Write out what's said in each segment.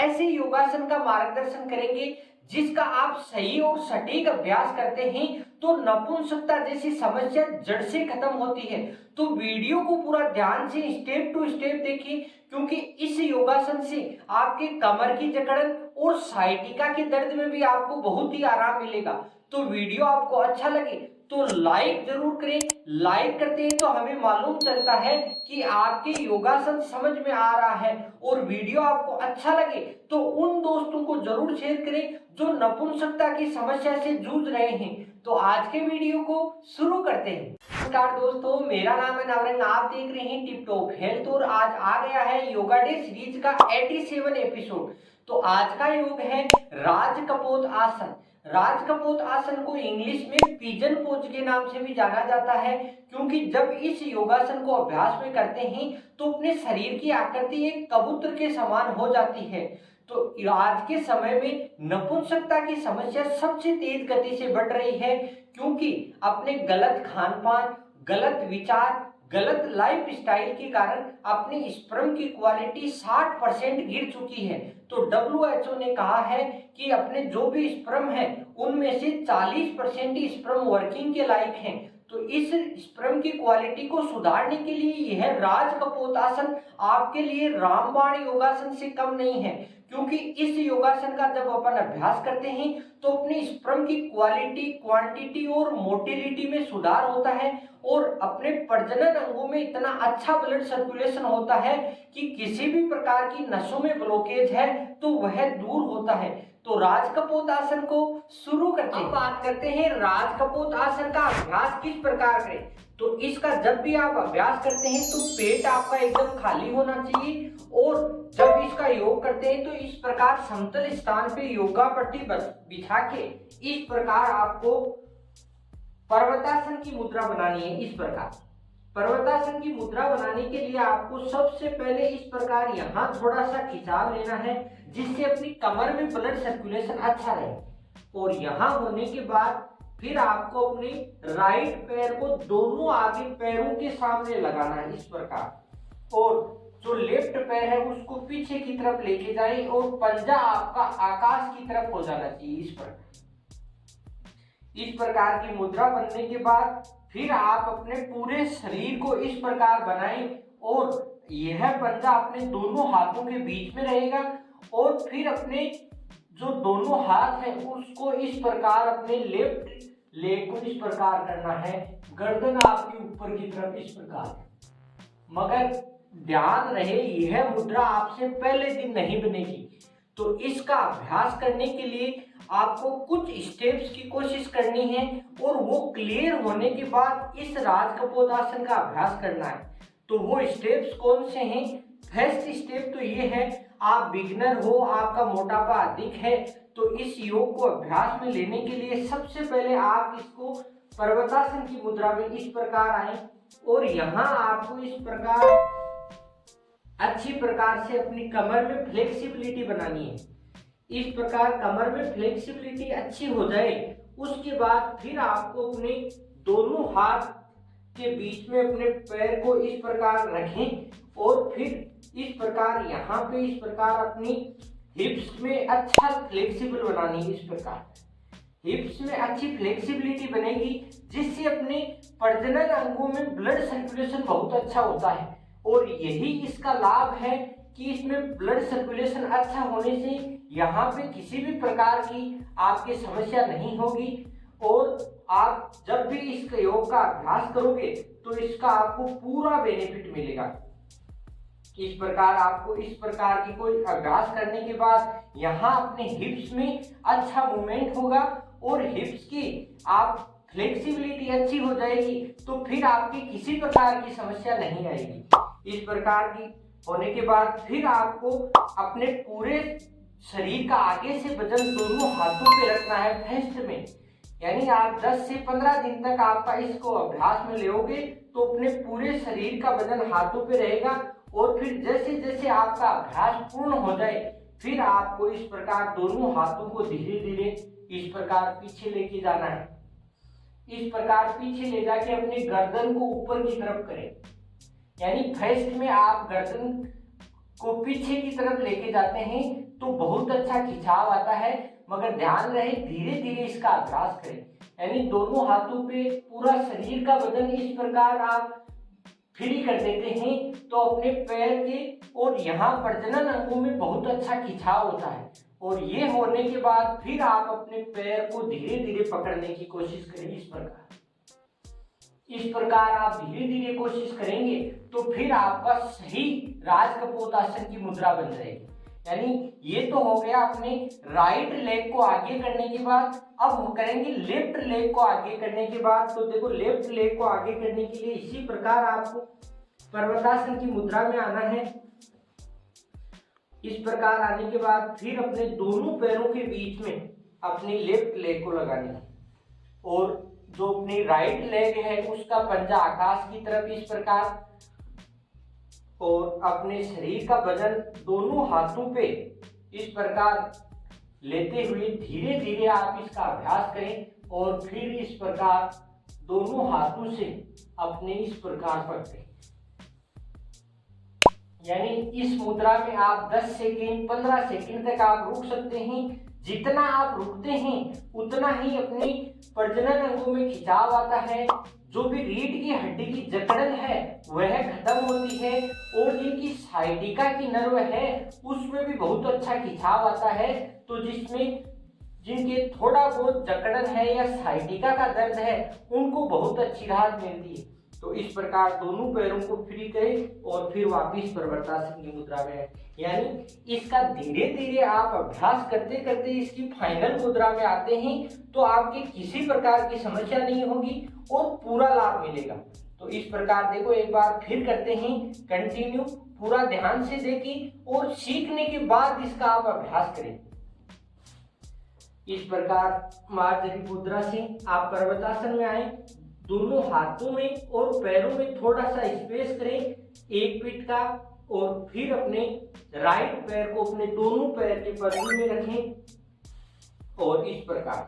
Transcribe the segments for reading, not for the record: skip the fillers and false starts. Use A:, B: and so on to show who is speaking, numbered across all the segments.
A: ऐसे योगासन का मार्गदर्शन करेंगे जिसका आप सही और सटीक अभ्यास करते हैं तो नपुंसकता जैसी समस्या जड़ से खत्म होती है। तो वीडियो को पूरा ध्यान से स्टेप टू स्टेप देखिए, क्योंकि इस योगासन से आपके कमर की जकड़न और साइटिका के दर्द में भी आपको बहुत ही आराम मिलेगा। तो वीडियो आपको अच्छा लगे तो लाइक जरूर करें। लाइक करते हैं तो हमें मालूम चलता है कि आपके योगासन समझ में आ रहा है। और वीडियो आपको अच्छा लगे तो उन दोस्तों को जरूर शेयर करें जो नपुंसकता की समस्या से जूझ रहे हैं। तो आज के वीडियो को शुरू करते हैं। नमस्कार दोस्तों, मेरा नाम है नवरंग, आप देख रहे हैं टिप टॉप हेल्थ और आज आ गया है योगा डे सीरीज का 87 एपिसोड। तो आज का योग है राजकपोत आसन। राजकपोत आसन को इंग्लिश में पिजन पोज के नाम से भी जाना जाता है, क्योंकि जब इस योगासन को अभ्यास में करते हैं तो अपने शरीर की आकृति एक कबूतर के समान हो जाती है। तो आज के समय में नपुंसकता की समस्या सबसे तेज गति से बढ़ रही है, क्योंकि अपने गलत खान पान, गलत विचार, गलत लाइफ स्टाइल के कारण अपनी स्पर्म की क्वालिटी 60% गिर चुकी है। तो WHO ने कहा है कि अपने जो भी स्पर्म है उनमें से 40% ही स्पर्म वर्किंग के लायक हैं। तो इस स्पर्म की क्वालिटी को सुधारने के लिए यह राजकपोत आसन आपके लिए रामबाण योगासन से कम नहीं है, क्योंकि इस योगासन का जब अपन अभ्यास करते हैं तो अपनी स्पर्म की क्वालिटी, क्वांटिटी और मोटिलिटी में सुधार होता है और अपने प्रजनन अंगों में इतना अच्छा ब्लड सर्कुलेशन होता है कि किसी भी प्रकार की नसों में ब्लॉकेज है तो वह दूर होता है। तो राजकपोत आसन को शुरू करते हैं। बात करते हैं राजकपोत आसन का अभ्यास किस प्रकार करें। तो इसका जब भी आप अभ्यास करते हैं तो पेट आपका एकदम खाली होना चाहिए और जब इसका योग करते हैं तो इस प्रकार समतल स्थान पे योगा पट्टी बिछा के इस प्रकार आपको पर्वतासन की मुद्रा बनानी है। इस प्रकार पर्वतासन की मुद्रा बनाने के लिए आपको सबसे पहले इस प्रकार यहाँ थोड़ा सा खिंचाव लेना है, जिससे अपनी कमर में ब्लड सर्कुलेशन अच्छा रहे। और यहाँ होने के बाद फिर आपको अपने राइट पैर को दोनों आगे पैरों के सामने लगाना है इस प्रकार, और जो लेफ्ट पैर है उसको पीछे की तरफ लेके जाए और पंजा आपका आकाश की तरफ हो जाना चाहिए। इस प्रकार की मुद्रा बनने के बाद फिर आप अपने पूरे शरीर को इस प्रकार बनाएं और यह पंजा अपने दोनों हाथों के बीच में रहेगा और फिर अपने जो दोनों हाथ हैं उसको इस प्रकार अपने लेफ्ट लेग को इस प्रकार करना है, गर्दन आपकी ऊपर की तरफ इस प्रकार। मगर ध्यान रहे यह मुद्रा आपसे पहले दिन नहीं बनेगी। तो इसका अभ्यास करने के लिए आपको कुछ स्टेप्स की कोशिश करनी है और वो क्लियर होने के बाद इस राजकपोत आसन का अभ्यास करना है। तो वो स्टेप्स कौन से हैं? फर्स्ट स्टेप तो ये है, आप बिगिनर हो, आपका मोटापा अधिक है, तो इस योग को अभ्यास में लेने के लिए सबसे पहले आप इसको पर्वतासन की मुद्रा में इस प्रकार आए और यहाँ आपको इस प्रकार अच्छी प्रकार से अपनी कमर में फ्लेक्सिबिलिटी बनानी है। इस प्रकार कमर में फ्लेक्सिबिलिटी अच्छी हो जाए उसके बाद फिर आपको अपने दोनों हाथ के बीच में अपने पैर को इस प्रकार रखें और फिर इस प्रकार यहाँ पे इस प्रकार अपनी हिप्स में अच्छा फ्लेक्सिबल बनानी है। इस प्रकार हिप्स में अच्छी फ्लेक्सिबिलिटी बनेगी जिससे अपने प्रजनन अंगों में ब्लड सर्कुलेशन बहुत अच्छा होता है और यही इसका लाभ है कि इसमें ब्लड सर्कुलेशन अच्छा होने से यहाँ पे किसी भी प्रकार की आपकी समस्या नहीं होगी और आप जब भी इस योग का अभ्यास करोगे तो इसका आपको पूरा बेनिफिट मिलेगा। इस प्रकार आपको इस प्रकार की कोई अभ्यास करने के बाद यहाँ अपने हिप्स में अच्छा मूवमेंट होगा और हिप्स की आप फ्लेक्सिबिलिटी अच्छी हो जाएगी तो फिर आपकी किसी प्रकार की समस्या नहीं आएगी। इस प्रकार की होने के बाद फिर आपको अपने पूरे शरीर का आगे से वजन दोनों हाथों पे रखना है फर्स्ट में, यानी आप 10 से 15 दिन तक आपका इसको अभ्यास में लोगे तो अपने पूरे शरीर का वजन हाथों पे रहेगा और फिर जैसे जैसे आपका अभ्यास पूर्ण हो जाए फिर आपको इस प्रकार दोनों हाथों को धीरे धीरे इस प्रकार पीछे लेके जाना है। इस प्रकार पीछे ले जाके अपनी गर्दन को ऊपर की तरफ करें, यानी फर्स्ट में आप गर्दन को पीछे की तरफ लेके जाते हैं तो बहुत अच्छा खिंचाव आता है, मगर ध्यान रहे धीरे धीरे इसका अभ्यास करें। यानी दोनों हाथों पे पूरा शरीर का वजन इस प्रकार आप फ्री कर देते हैं तो अपने पैर के और यहाँ प्रजनन अंगों में बहुत अच्छा खिंचाव होता है। और ये होने के बाद फिर आप अपने पैर को धीरे धीरे पकड़ने की कोशिश करें। इस प्रकार आप धीरे धीरे कोशिश करेंगे तो फिर आपका सही राजकपोतासन की मुद्रा बन जाएगी। यानी ये तो हो गया अपने राइट लेग को आगे करने के बाद। अब हम करेंगे लेफ्ट लेग को आगे करने के बाद। तो देखो लेफ्ट लेग को आगे करने के लिए इसी प्रकार आपको पर्वतासन की मुद्रा में आना है। इस प्रकार आने के बाद फिर अपने दोनों पैरों के बीच में अपनी लेफ्ट लेग को लगानी है और जो अपनी राइट लेग है उसका पंजा आकाश की तरफ इस प्रकार, और अपने शरीर का वजन दोनों हाथों पे इस प्रकार लेते हुए धीरे धीरे आप इसका अभ्यास करें। और फिर इस प्रकार दोनों हाथों से अपने इस प्रकार पकड़ें। यानी इस मुद्रा में आप 10 सेकेंड 15 सेकेंड तक आप रुक सकते हैं। जितना आप रुकते हैं उतना ही अपनी प्रजनन अंगों में खिंचाव आता है, जो भी रीढ़ की हड्डी की जकड़न है वह खत्म होती है और जिनकी साइटिका की नर्व है उसमें भी बहुत अच्छा खिंचाव आता है। तो जिनके थोड़ा बहुत जकड़न है या साइटिका का दर्द है उनको बहुत अच्छी राहत मिलती है। तो इस प्रकार दोनों पैरों को फ्री करें और फिर वापिस पर्वतासन की मुद्रा में आए। यानी इसका धीरे धीरे आप अभ्यास करते करते इसकी फाइनल मुद्रा में आते हैं तो आपकी किसी प्रकार की समस्या नहीं होगी और पूरा लाभ मिलेगा। तो इस प्रकार देखो एक बार फिर करते हैं कंटिन्यू, पूरा ध्यान से देखें और सीखने के बाद इसका आप अभ्यास करें। इस प्रकार मार्जरी मुद्रा से आप पर्वतासन में आए। दोनों हाथों में और पैरों में थोड़ा सा स्पेस करें एक फीट का, और फिर अपने राइट पैर को अपने दोनों पैर के पलड़े में रखें और इस प्रकार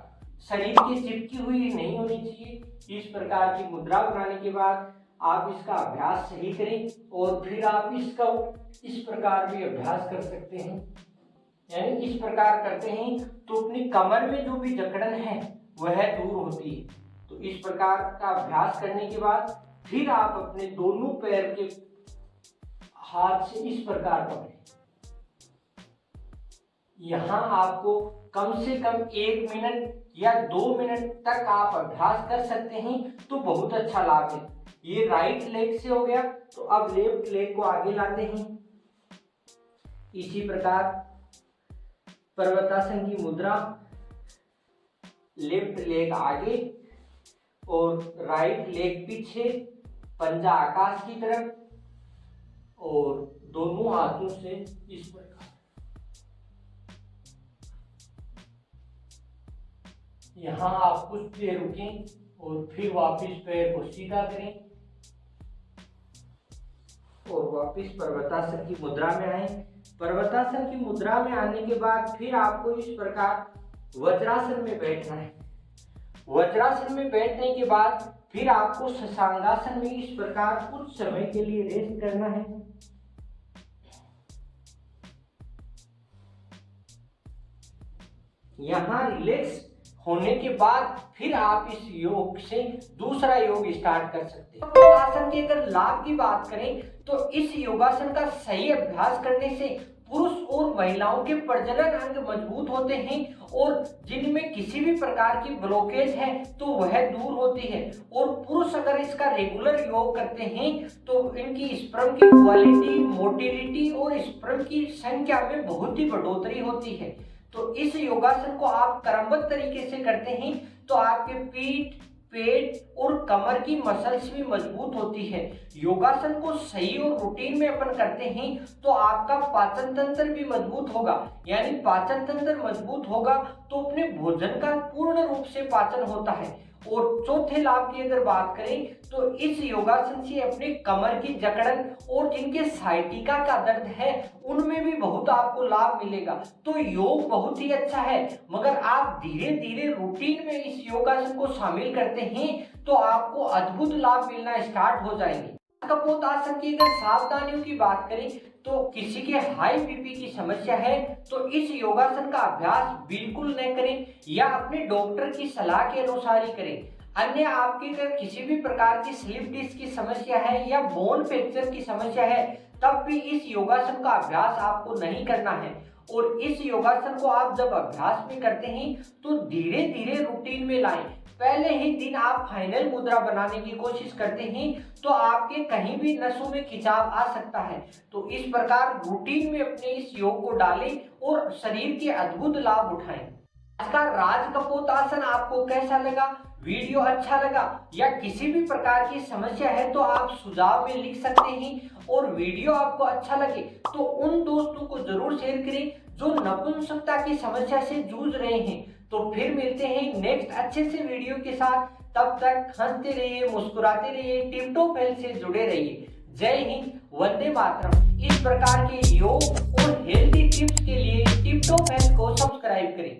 A: शरीर की चिपकी हुई नहीं होनी चाहिए। इस प्रकार की मुद्रा बनाने के बाद आप इसका अभ्यास सही करें और फिर आप इसका इस प्रकार भी अभ्यास कर सकते हैं। यानी इस प्रकार करते हैं तो अपनी कमर में जो भी जकड़न है वह दूर होती है। तो इस प्रकार का अभ्यास करने के बाद फिर आप अपने दोनों पैर के हाथ से इस प्रकार पकड़ें। यहाँ आपको कम से कम 1 मिनट या 2 मिनट तक आप अभ्यास कर सकते हैं तो बहुत अच्छा लाभ है। ये राइट लेग से हो गया, तो अब लेफ्ट लेग को आगे लाते हैं। इसी प्रकार पर्वतासन की मुद्रा, लेफ्ट लेग आगे और राइट लेग पीछे, पंजा आकाश की तरफ और दोनों हाथों से इस प्रकार। यहाँ आप कुछ देर रुकें और फिर वापस पैर को सीधा करें और वापस पर्वतासन की मुद्रा में आए। पर्वतासन की मुद्रा में आने के बाद फिर आपको इस प्रकार वज्रासन में बैठना है। वज्रासन में बैठने के बाद फिर आपको शशांगासन में इस प्रकार कुछ समय के लिए रेस्ट करना है। यहाँ रिलैक्स होने के बाद फिर आप इस योग से दूसरा योग स्टार्ट कर सकते हैं। योगासन के अगर लाभ की बात करें तो इस योगासन का सही अभ्यास करने से पुरुष और महिलाओं के प्रजनन अंग मजबूत होते हैं और जिनमें किसी भी प्रकार की ब्लॉकेज है तो वह दूर होती है। और पुरुष अगर इसका रेगुलर योग करते हैं तो इनकी स्पर्म की क्वालिटी, मोटिलिटी और स्पर्म की संख्या में बहुत ही बढ़ोतरी होती है। तो इस योगासन को आप क्रमबद्ध तरीके से करते हैं तो आपके पीठ, पेट और कमर की मसल्स भी मजबूत होती है। योगासन को सही और रूटीन में अपन करते हैं तो आपका पाचन तंत्र भी मजबूत होगा। यानी पाचन तंत्र मजबूत होगा तो अपने भोजन का पूर्ण रूप से पाचन होता है। और चौथे लाभ की अगर बात करें तो इस योगासन से अपने कमर की जकड़न और जिनके साइटिका का दर्द है उनमें भी बहुत आपको लाभ मिलेगा। तो योग बहुत ही अच्छा है, मगर आप धीरे धीरे रूटीन में इस योगासन को शामिल करते हैं तो आपको अद्भुत लाभ मिलना स्टार्ट हो जाएंगे। कपोत आसन की अगर सावधानियों की बात करें तो किसी के हाई बीपी की समस्या है तो इस योगासन का अभ्यास बिल्कुल न करें या अपने डॉक्टर की सलाह के अनुसार ही करें। अन्य आपके अगर किसी भी प्रकार की स्लिप डिस्क की समस्या है या बोन फ्रैक्चर की समस्या है तब भी इस योगासन का अभ्यास आपको नहीं करना है। और इस योगासन को आप जब अभ्यास में करते हैं तो धीरे धीरे रूटीन में लाएं। पहले ही दिन आप फाइनल मुद्रा बनाने की कोशिश करते हैं तो आपके कहीं भी नसों में खिंचाव आ सकता है। तो इस प्रकार रूटीन में अपने इस योग को डालें और शरीर के अद्भुत लाभ उठाएं। आज का राज कपोत आसन आपको कैसा लगा? वीडियो अच्छा लगा या किसी भी प्रकार की समस्या है तो आप सुझाव में लिख सकते हैं। और वीडियो आपको अच्छा लगे तो उन दोस्तों को जरूर शेयर करें जो नपुंसकता की समस्या से जूझ रहे हैं। तो फिर मिलते हैं नेक्स्ट अच्छे से वीडियो के साथ। तब तक हंसते रहिए, मुस्कुराते रहिए, टिप टॉप हेल्थ से जुड़े रहिए। जय हिंद, वंदे मातरम। इस प्रकार के योग और हेल्दी टिप्स के लिए टिप टॉप हेल्थ को सब्सक्राइब करें।